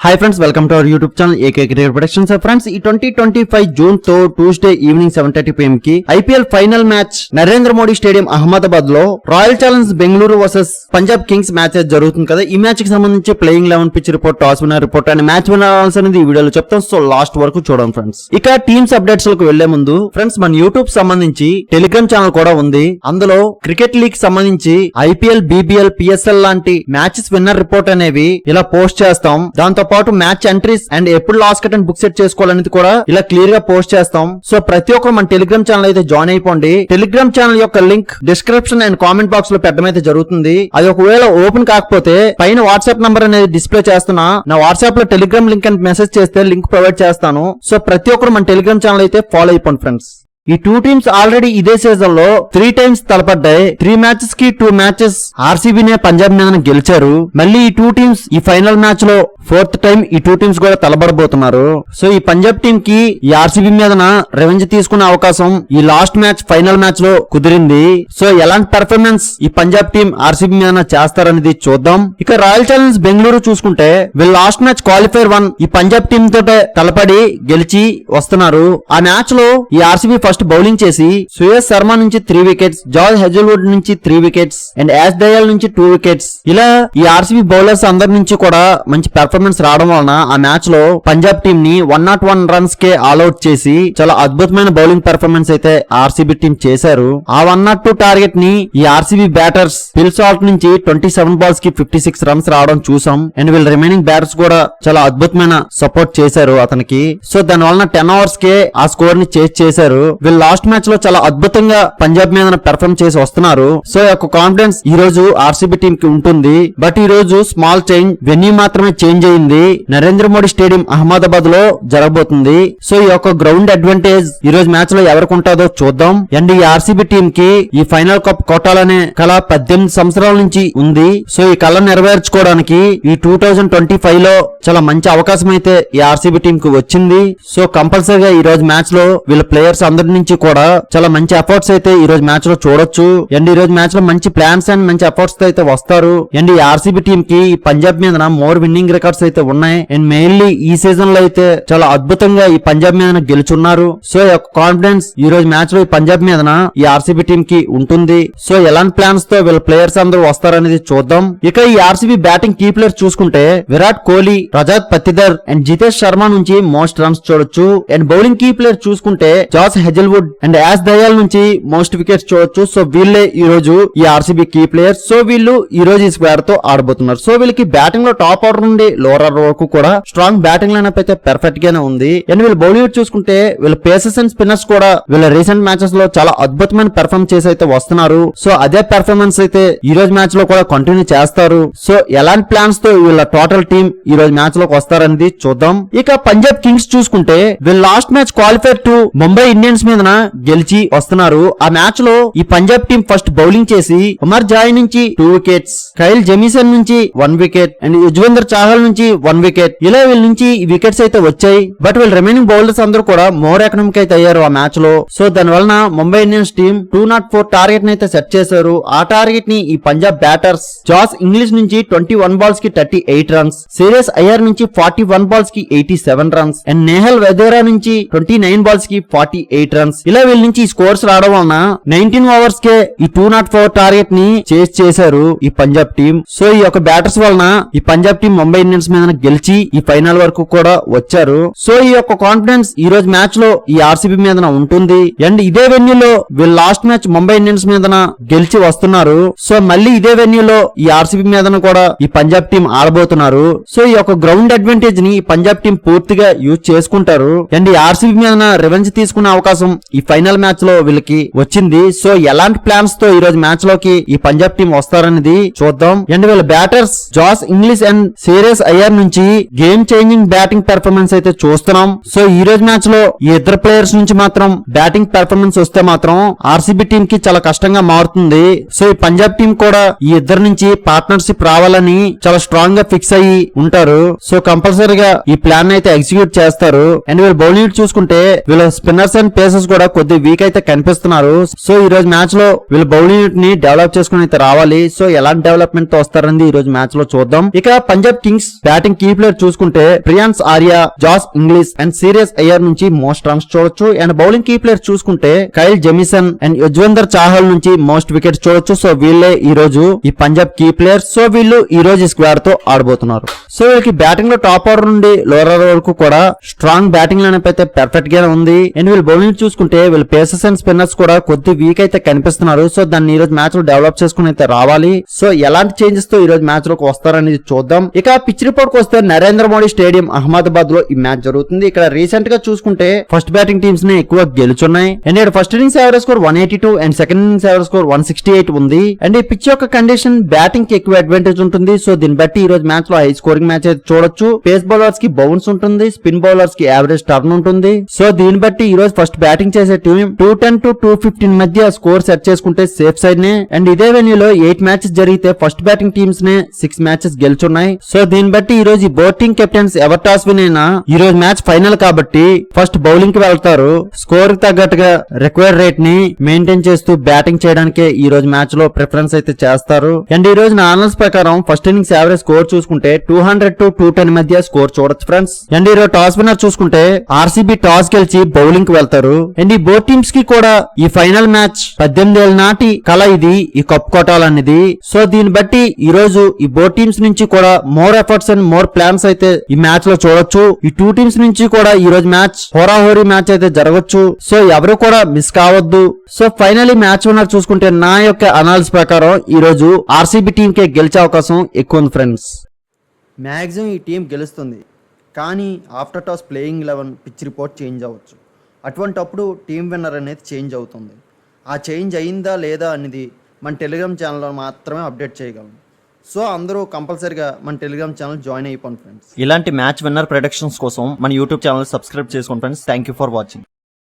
Hi friends, welcome to our YouTube channel AK cricket productions. Friends, ఈ 2025 June తో Tuesday evening 7:30 PM కి IPL final match Narendra Modi stadium Ahmedabad లో Royal Challenge Bengaluru versus Punjab Kings match జరుగుతుంది కదా. ఈ match కి సంబంధించి playing 11 pitch report, toss winner report and match winners అనేది ఈ వీడియోలో చెప్తాం. సో లాస్ట్ వరకు చూడండి ఫ్రెండ్స్. ఇక టీమ్స్ అప్డేట్స్ లకు వెళ్లే ముందు ఫ్రెండ్స్, మన యూట్యూబ్ సంబంధించి టెలిగ్రామ్ ఛానల్ కూడా ఉంది. అందులో క్రికెట్ లీగ్ సంబంధించి ఐపీఎల్, బీబీఎల్, పిఎస్ఎల్ లాంటి మ్యాచెస్ విన్నర్ రిపోర్ట్ అనేవి ఇలా పోస్ట్ చేస్తాం. దాంతో పాటు మ్యాచ్ ఎంట్రీస్ అండ్ ఎప్పుడు last cut and book set చేసుకోవాలనేది కూడా ఇలా క్లియర్ గా పోస్ట్ చేస్తాం. సో ప్రతి ఒక్కరు మన టెలిగ్రామ్ ఛానల్ అయితే జాయిన్ అయిపోండి. టెలిగ్రామ్ ఛానల్ యొక్క link description and comment box లో పెట్టడం అయితే జరుగుతుంది. అది ఒకవేళ ఓపెన్ కాకపోతే పైన వాట్సాప్ నంబర్ అనేది డిస్ప్లే చేస్తున్నా, నా వాట్సాప్ లో టెలిగ్రామ్ లింక్ అని మెసేజ్ చేస్తే లింక్ ప్రొవైడ్ చేస్తాను. సో ప్రతి ఒక్కరు మన టెలిగ్రామ్ ఛానల్ అయితే ఫాలో అయిపోండి ఫ్రెండ్స్. ఈ టూ టీమ్స్ ఆల్రెడీ ఇదే సీజన్ లో 3 టైమ్స్ తలపడ్డాయి. 3 మ్యాచెస్ కి 2 మ్యాచెస్ ఆర్సీబీనే పంజాబ్ మీద గెలిచారు. మళ్ళీ ఈ టూ టీమ్స్ ఈ ఫైనల్ మ్యాచ్ లో 4th టైం ఈ టూ టీమ్స్ కూడా తలబడబోతున్నారు. సో ఈ పంజాబ్ టీం కి ఈ ఆర్సీబీ మీద రెవెంజ్ తీసుకునే అవకాశం ఈ లాస్ట్ మ్యాచ్ ఫైనల్ మ్యాచ్ లో కుదిరింది. సో ఎలాంటి పెర్ఫార్మెన్స్ ఈ పంజాబ్ టీం ఆర్సీబీ మీద చేస్తారనేది చూద్దాం. ఇక రాయల్ ఛాలెంజ్ బెంగళూరు చూసుకుంటే వీళ్ళు లాస్ట్ మ్యాచ్ క్వాలిఫైర్ 1 ఈ పంజాబ్ టీం తోటే తలపడి గెలిచి వస్తున్నారు. ఆ మ్యాచ్ లో ఈ ఆర్సీబీ ఫస్ట్ బౌలింగ్ చేసి సుయేష్ శర్మ నుంచి 3 వికెట్స్, జార్జ్ హెజల్వుడ్ నుంచి 3 వికెట్స్ అండ్ యాష్ దయాల్ నుంచి 2 వికెట్స్, ఇలా ఈ ఆర్సీబీ బౌలర్స్ అందరి నుంచి కూడా మంచి పెర్ఫార్మెన్స్ రావడం వలన ఆ మ్యాచ్ లో పంజాబ్ టీం ని 101 రన్స్ కే ఆల్అౌట్ చేసి చాలా అద్భుతమైన బౌలింగ్ పెర్ఫార్మెన్స్ అయితే ఆర్సీబీ టీం చేశారు. ఆ 102 టార్గెట్ ని ఈ ఆర్సీబీ బ్యాటర్స్ ఫిల్ సాల్ట్ నుంచి 27 బాల్స్ కి 56 రన్స్ రావడం చూసాం. అండ్ వీళ్ళ రిమైనింగ్ బ్యాటర్స్ కూడా చాలా అద్భుతమైన సపోర్ట్ చేశారు అతనికి. సో దాని వలన 10 ఓవర్స్ కే ఆ స్కోర్ ని చేజ్ చేశారు. వీళ్ళు లాస్ట్ మ్యాచ్ లో చాలా అద్భుతంగా పంజాబ్ మీద పెర్ఫార్మ్ చేసి వస్తున్నారు. సో యొక్క కాన్ఫిడెన్స్ ఈ రోజు ఆర్సీబీ టీం కి ఉంటుంది. బట్ ఈ రోజు స్మాల్ చేంజ్, వెన్యూ మాత్రమే చేంజ్ అయింది. నరేంద్ర మోడీ స్టేడియం అహ్మదాబాద్ లో జరగబోతుంది. సో ఈ యొక్క గ్రౌండ్ అడ్వాంటేజ్ ఈ రోజు మ్యాచ్ లో ఎవరికి ఉంటుందో చూద్దాం. అండ్ ఈ ఆర్సీబీ టీం కి ఈ ఫైనల్ కప్ కొట్టాలనే కళ 18 సంవత్సరాల నుంచి ఉంది. సో ఈ కళ నెరవేర్చుకోవడానికి ఈ 2025 లో చాలా మంచి అవకాశం అయితే ఈ ఆర్సీబీ టీం కి వచ్చింది. సో కంపల్సరీగా ఈ రోజు మ్యాచ్ లో వీళ్ళ ప్లేయర్స్ అందరి నుంచి కూడా చాలా మంచి ఎఫర్ట్స్ అయితే ఈ రోజు మ్యాచ్ లో చూడొచ్చు. అండ్ ఈ రోజు మ్యాచ్ లో మంచి ప్లాన్స్ అండ్ మంచి ఎఫర్ట్స్ తో అయితే వస్తారు. అండ్ ఈ ఆర్సీబీ టీం కి ఈ పంజాబ్ మీద మోర్ విన్నింగ్ రికార్డ్స్ అయితే ఉన్నాయి. అండ్ మెయిన్లీ ఈ సీజన్ లో అయితే చాలా అద్భుతంగా ఈ పంజాబ్ మీద గెలుచున్నారు. సో ఈ కాన్ఫిడెన్స్ ఈ రోజు మ్యాచ్ లో ఈ పంజాబ్ మీద ఈ ఆర్సీబీ టీం కి ఉంటుంది. సో ఎలాంటి ప్లాన్స్ తో వీళ్ళ ప్లేయర్స్ అందరూ వస్తారనేది చూద్దాం. ఇక ఈ ఆర్సీబీ బ్యాటింగ్ కీ ప్లేయర్స్ చూసుకుంటే విరాట్ కోహ్లీ, రజాత్ పతిదర్ అండ్ జితేష్ శర్మ నుంచి మోస్ట్ రన్స్ చూడొచ్చు. అండ్ బౌలింగ్ కీ ప్లేయర్ చూసుకుంటే George Hazlewood and Yash Dayal నుంచి మోస్ట్ వికెట్స్ చూడొచ్చు. సో వీళ్ళే ఈ రోజు ఈ ఆర్సీబీ కీ ప్లేయర్స్. సో వీళ్ళు ఈ రోజు ఈ స్క్వేర్ తో ఆడబోతున్నారు. సో వీళ్ళకి బ్యాటింగ్ లో టాప్ ఆర్డర్ నుండి లోవర్ ఆర్డర్ వరకు కూడా స్ట్రాంగ్ బ్యాటింగ్ లైనప్ అయితే పర్ఫెక్ట్ గానే ఉంది. అండ్ వీళ్ళు బౌలింగ్ చూసుకుంటే వీళ్ళ పేసర్స్ అండ్ స్పిన్నర్స్ కూడా వీళ్ళ రీసెంట్ మ్యాచెస్ లో చాలా అద్భుతమైన పెర్ఫార్మ్ చేసి అయితే వస్తున్నారు. సో అదే పెర్ఫార్మెన్స్ అయితే ఈ రోజు మ్యాచ్ లో కూడా కంటిన్యూ చేస్తారు. సో ఎలాంటి ప్లాన్స్ తో వీళ్ళ టోటల్ టీం ఈ రోజు మ్యాచ్ లోకి వస్తారనేది చూద్దాం. ఇక పంజాబ్ కింగ్స్ చూసుకుంటే వీళ్ళ last match qualifier 2 Mumbai Indians మీద గెలిచి వస్తున్నారు. ఆ మ్యాచ్ లో ఈ పంజాబ్ టీం ఫస్ట్ బౌలింగ్ చేసి ఉమర్ జాయ్ నుంచి 2 వికెట్స్, కైల్ జెమిసన్ నుంచి 1 వికెట్ అండ్ యుజ్వేంద్ర చాహల్ నుంచి 1 వికెట్, ఇలా వీళ్ళ నుంచి వికెట్స్ అయితే వచ్చాయి. బట్ వీళ్ళ రిమైనింగ్ బౌలర్స్ అందరూ కూడా మోర్ ఎకనామిక్ అయితే అయ్యారు ఆ మ్యాచ్ లో. సో దాని వలన ముంబై ఇండియన్స్ టీం 204 టార్గెట్ అయితే సెట్ చేశారు. ఆ టార్గెట్ ని ఈ పంజాబ్ బ్యాటర్స్ జాస్ ఇంగ్లీష్ నుంచి 21 బాల్స్ కి 38 రన్స్, సీరియస్ అయ్యర్ నుంచి 41 బాల్స్ కి 87 రన్స్ అండ్ నేహల్ వెదేరా నుంచి 29 బాల్స్ కి 48 రన్స్, ఇలా వీళ్ళ నుంచి స్కోర్స్ రావడం వలన 19 ఓవర్స్ కే ఈ 204 టార్గెట్ ని చేజ్ చేశారు ఈ పంజాబ్ టీం. సో ఈ యొక్క బ్యాటర్స్ వలన ఈ పంజాబ్ టీం ముంబై ఇండియన్స్ మీద గెలిచి ఈ ఫైనల్ వరకు కూడా వచ్చారు. సో ఈ యొక్క కాన్ఫిడెన్స్ ఈ రోజు మ్యాచ్ లో ఈ ఆర్సీబీ మీద ఉంటుంది. అండ్ ఇదే వెన్యూలో వీళ్ళు లాస్ట్ మ్యాచ్ ముంబై ఇండియన్స్ మీద గెలిచి వస్తున్నారు. సో మళ్ళీ ఇదే వెన్యూలో ఈ ఆర్సీబీ మీద కూడా ఈ పంజాబ్ టీం ఆడబోతున్నారు. సో ఈ యొక్క గ్రౌండ్ అడ్వాంటేజ్ ని ఈ పంజాబ్ టీం పూర్తిగా యూజ్ చేసుకుంటారు. అండ్ ఈ ఆర్సీబీ మీద రివెంజ్ తీసుకునే అవకాశం ఈ ఫైనల్ మ్యాచ్ లో వీళ్ళకి వచ్చింది. సో ఎలాంటి ప్లాన్స్ తో ఈ రోజు మ్యాచ్ లోకి ఈ పంజాబ్ టీం వస్తారనేది చూద్దాం. అండ్ వీళ్ళ batters Jos Inglis and Shreyas Iyer నుంచి గేమ్ చేంజింగ్ బ్యాటింగ్ పెర్ఫార్మెన్స్ అయితే చూస్తున్నాం. సో ఈ రోజు మ్యాచ్ లో ఈ ఇద్దరు ప్లేయర్స్ నుంచి మాత్రం బ్యాటింగ్ పెర్ఫార్మెన్స్ వస్తే మాత్రం ఆర్సీబీ టీం కి చాలా కష్టంగా మారుతుంది. సో ఈ పంజాబ్ టీం కూడా ఈ ఇద్దరు నుంచి పార్ట్నర్షిప్ రావాలని చాలా స్ట్రాంగ్ గా ఫిక్స్ అయ్యి ఉంటారు. సో కంపల్సరీగా ఈ ప్లాన్ అయితే ఎగ్జిక్యూట్ చేస్తారు. అండ్ వీళ్ళ బౌలింగ్ చూసుకుంటే వీళ్ళ స్పిన్నర్స్ అండ్ పేసర్స్ పేసర్స్ కూడా కొద్ది వీక్ అయితే కనిపిస్తున్నారు. సో ఈ రోజు మ్యాచ్ లో వీళ్ళు బౌలింగ్ ని డెవలప్ చేసుకుని అయితే రావాలి. సో ఎలాంటి డెవలప్మెంట్ తో వస్తారని ఈ రోజు మ్యాచ్ లో చూద్దాం. ఇక పంజాబ్ కింగ్స్ బ్యాటింగ్ కీ ప్లేయర్ చూసుకుంటే Priyansh Arya, Jos Inglis and Shreyas Iyer నుంచి మోస్ట్ రన్స్ చూడొచ్చు. అండ్ బౌలింగ్ కీ ప్లేయర్ చూసుకుంటే Kyle Jamieson and Yuzvendra Chahal నుంచి మోస్ట్ వికెట్స్ చూడొచ్చు. సో వీళ్ళే ఈ రోజు ఈ పంజాబ్ కీ ప్లేయర్స్. సో వీళ్ళు ఈ రోజు ఈ స్క్వాడ్ తో ఆడబోతున్నారు. సో వీళ్ళకి బ్యాటింగ్ లో టాప్ ఆర్డర్ నుండి లోవర్ ఆర్డర్ వరకు కూడా స్ట్రాంగ్ బ్యాటింగ్ లైనప్ అయితే పర్ఫెక్ట్ గా ఉంది. అండ్ వీళ్ళు బౌలింగ్ చూసుకుంటే వీళ్ళు పేసర్స్ అండ్ స్పిన్నర్స్ కూడా కొద్ది వీక్ అయితే కనిపిస్తున్నారు. సో దాన్ని ఈ రోజు మ్యాచ్ లో డెవలప్ చేసుకుని అయితే రావాలి. సో ఎలాంటి చేంజెస్ తో ఈ రోజు మ్యాచ్ లోకి వస్తారనేది చూద్దాం. ఇక పిచ్ రిపోర్ట్ కు వస్తే నరేంద్ర మోడీ స్టేడియం అహ్మదాబాద్ లో ఈ మ్యాచ్ జరుగుతుంది. ఇక్కడ రీసెంట్ గా చూసుకుంటే ఫస్ట్ బ్యాటింగ్ టీమ్స్ ని ఎక్కువ గెలుచున్నాయి. అండ్ ఇక్కడ first innings average score 182 and second innings average score 168 ఉంది. అండ్ ఈ పిచ్ యొక్క కండిషన్ బ్యాటింగ్ కి ఎక్కువ అడ్వాంటేజ్ ఉంటుంది. సో దీన్ని బట్టి ఈ రోజు మ్యాచ్ లో హై స్కోరింగ్ మ్యాచ్ అయితే చూడొచ్చు. పేస్ బౌలర్స్ కి బౌన్స్ ఉంటుంది, స్పిన్ బౌలర్స్ కి యావరేజ్ టర్న్ ఉంటుంది. సో దీన్ని బట్టి ఈ రోజు ఫస్ట్ బ్యాటింగ్ చేసే టీం 210 to 215 మధ్య స్కోర్ సెట్ చేసుకుంటే సేఫ్ సైడ్ నే. అండ్ ఇదే వెన్యూలో 8 మ్యాచెస్ జరిగితే ఫస్ట్ బ్యాటింగ్ టీమ్స్ నే 6 మ్యాచెస్ గెలుచున్నాయి. సో దీన్ని బట్టి ఈ రోజు ఈ both team captains ever toss win అయినా ఈ రోజు మ్యాచ్ ఫైనల్ కాబట్టి ఫస్ట్ బౌలింగ్ కి వెళ్తారు. స్కోర్ కి తగ్గట్టుగా రిక్వైర్డ్ రేట్ ని మెయింటైన్ చేస్తూ బ్యాటింగ్ చేయడానికే ఈ రోజు మ్యాచ్ లో ప్రిఫరెన్స్ అయితే చేస్తారు. అండ్ ఈ రోజు నా అనల్స్ ప్రకారం ఫస్ట్ ఇన్నింగ్స్ యావరేజ్ స్కోర్ చూసుకుంటే 200 to 210 మధ్య స్కోర్ చూడొచ్చు ఫ్రెండ్స్. అండ్ ఈ రోజు టాస్ విన్నర్ చూసుకుంటే ఆర్సీబీ టాస్ గెలిచి బౌలింగ్ కి వెళ్తారు. అండ్ ఈ బోత్ టీమ్స్ కి కూడా ఈ ఫైనల్ మ్యాచ్ 18 ఏళ్ల నాటి కళ ఇది, ఈ కప్ కొట్టాలనేది. సో దీన్ని బట్టి ఈ రోజు ఈ బోత్ టీమ్స్ నుంచి కూడా more efforts and more plans అయితే ఈ మ్యాచ్ లో చూడొచ్చు. ఈ టూ టీమ్స్ నుంచి కూడా ఈ రోజు మ్యాచ్ హోరాహోరీ మ్యాచ్ అయితే జరగచ్చు. సో ఎవరు కూడా మిస్ కావద్దు. సో ఫైనలీ మ్యాచ్ విన్నర్ చూసుకుంటే నా యొక్క అనాలిసిస్ ప్రకారం ఈ రోజు ఆర్సీబీ టీం కే గెలిచే అవకాశం ఎక్కువ ఉంది ఫ్రెండ్స్. మ్యాక్సిమం ఈ టీం గెలుస్తుంది, కానీ after toss playing 11 pitch report change అవ్వచ్చు. అటువంటప్పుడు టీం విన్నర్ అనేది చేంజ్ అవుతుంది. ఆ చేంజ్ అయిందా లేదా అనేది మన టెలిగ్రామ్ ఛానల్లో మాత్రమే అప్డేట్ చేయగలం. సో అందరూ కంపల్సరీగా మన టెలిగ్రామ్ ఛానల్ జాయిన్ అయిపోండి ఫ్రెండ్స్. ఇలాంటి మ్యాచ్ విన్నర్ ప్రొడక్షన్స్ కోసం మన యూట్యూబ్ ఛానల్ సబ్స్క్రైబ్ చేసుకోండి friends. Thank you for watching.